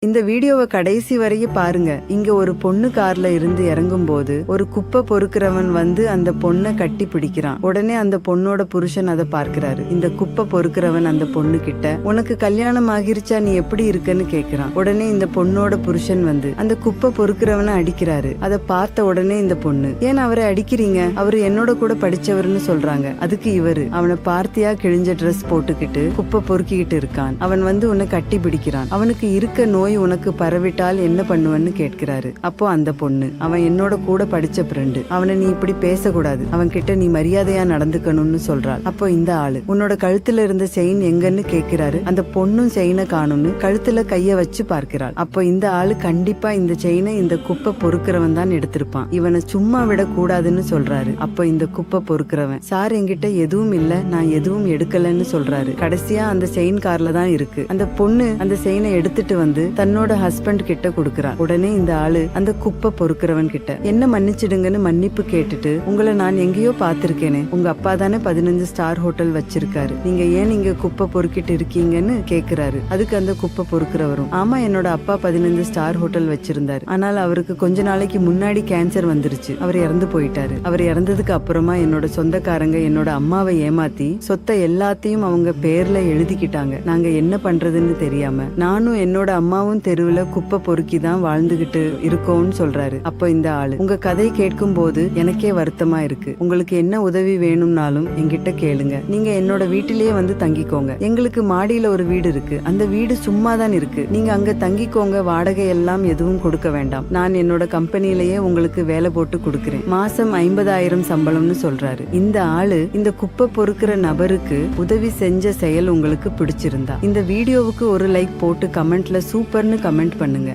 இந்த வீடியோவை கடைசி வரையும் பாருங்க. இங்க ஒரு பொண்ணு கார்ல இருந்து இறங்கும் போது ஒரு குப்பை பொறுக்கிறவன் வந்து அந்த பொண்ணை கட்டி பிடிக்கிறான். உடனே அந்த பொண்ணோட புருஷன் அதை பார்க்கிறாரு. இந்த குப்பை பொறுக்கிறவன் அந்த பொண்ணு கிட்ட, உனக்கு கல்யாணம் ஆகிருச்சா, நீ எப்படி இருக்குன்னு கேக்குறான். உடனே இந்த பொண்ணோட புருஷன் வந்து அந்த குப்பை பொறுக்கிறவனை அடிக்கிறாரு. அதை பார்த்த உடனே இந்த பொண்ணு, ஏன் அவரை அடிக்கிறீங்க, அவரு என்னோட கூட படிச்சவர்னு சொல்றாங்க. அதுக்கு இவரு, அவனை பார்த்தியா, கிழிஞ்ச ட்ரெஸ் போட்டுக்கிட்டு குப்பை பொறுக்கிக்கிட்டு இருக்கான், அவன் வந்து உன்னை கட்டி பிடிக்கிறான், அவனுக்கு இருக்க நோய் உனக்கு பரவிட்டால் என்ன பண்ணுவன்னு கேட்கிறாரு. அப்போ அந்த பொண்ணு, அவன் என்னோட கூட படிச்ச ஃப்ரெண்டு, அவனை நீ இப்படி பேசக்கூடாது, அவன் கிட்ட நீ மரியாதையா நடந்துக்கணும்னு சொல்றாள். அப்போ இந்த ஆளு, உன்னோட கழுத்துல இருந்த செயின் எங்கன்னு கேட்கிறாரு. அந்த பொண்ணும் செயினை காணும்னு கழுத்துல கைய வச்சு பார்க்கிறாள். அப்போ இந்த ஆளு, கண்டிப்பா இந்த செயினை இந்த குப்பை பொறுக்கிறவன் தான் எடுத்திருப்பான், இவனை சும்மா விட கூடாதுன்னு சொல்றாரு. அப்போ இந்த குப்பை பொறுக்கிறவன், சார் என்கிட்ட எதுவும் இல்ல, நான் எதுவும் எடுக்கலன்னு சொல்றாரு. கடைசியா அந்த செயின் கார்ல தான் இருக்கு. அந்த பொண்ணு அந்த செயினை எடுத்துட்டு வந்து தன்னோட ஹஸ்பண்ட் கிட்ட கொடுக்கறா. உடனே இந்த ஆளு அந்த குப்பை பொறுக்கிறவன் கிட்ட, என்ன மன்னிச்சிடுங்கன்னு மன்னிப்பு கேட்டுட்டு, உங்களை நான் எங்கேயோ பாத்திருக்கேனே, உங்க அப்பா தானே 15 ஸ்டார் ஹோட்டல் வச்சிருக்காரு, நீங்க ஏன் இங்க குப்பை பொறுக்கிட்டு இருக்கீங்கன்னு கேக்குறாரு. அதுக்கு அந்த குப்பை பொறுக்கிறவரும், ஆமா என்னோட அப்பா 15 ஸ்டார் ஹோட்டல் வச்சிருந்தாரு, ஆனால் அவருக்கு கொஞ்ச நாளைக்கு முன்னாடி கேன்சர் வந்துருச்சு, அவர் இறந்து போயிட்டாரு. அவர் இறந்ததுக்கு அப்புறமா என்னோட சொந்தக்காரங்க என்னோட அம்மாவை ஏமாத்தி சொத்தை எல்லாத்தையும் அவங்க பேர்ல எழுதிக்கிட்டாங்க. நாங்க என்ன பண்றதுன்னு தெரியாம நானும் என்னோட அம்மாவும் தெருவுல குப்பை பொறுக்கி தான் வாழ்ந்துகிட்டு இருக்கோம்னு சொல்றாரு. அப்போ இந்த ஆளு, உங்க கதை கேட்கும் போது எனக்கே வருத்தமா இருக்கு, உங்களுக்கு என்ன உதவி வேணும்னாலும் என்கிட்ட கேளுங்க, நீங்க என்னோட வீட்டிலேயே வந்து தங்கிக்கோங்க, எங்களுக்கு மாடியில ஒரு வீடு இருக்கு, அந்த வீடு சும்மா தான் இருக்கு, நீங்க அங்க தங்கிக்கோங்க, வாடகை எல்லாம் எதுவும் கொடுக்க வேண்டாம், நான் என்னோட கம்பெனிலேயே உங்களுக்கு வேலை போட்டு கொடுக்கிறேன், மாசம் 50,000 சம்பளம்னு சொல்றாரு. இந்த ஆளு இந்த குப்பை பொறுக்கிற நபருக்கு உதவி செஞ்ச செயல் உங்களுக்கு பிடிச்சிருந்தா இந்த வீடியோவுக்கு ஒரு லைக் போட்டு கமெண்ட்ல சூப்பர்னு கமெண்ட் பண்ணுங்க.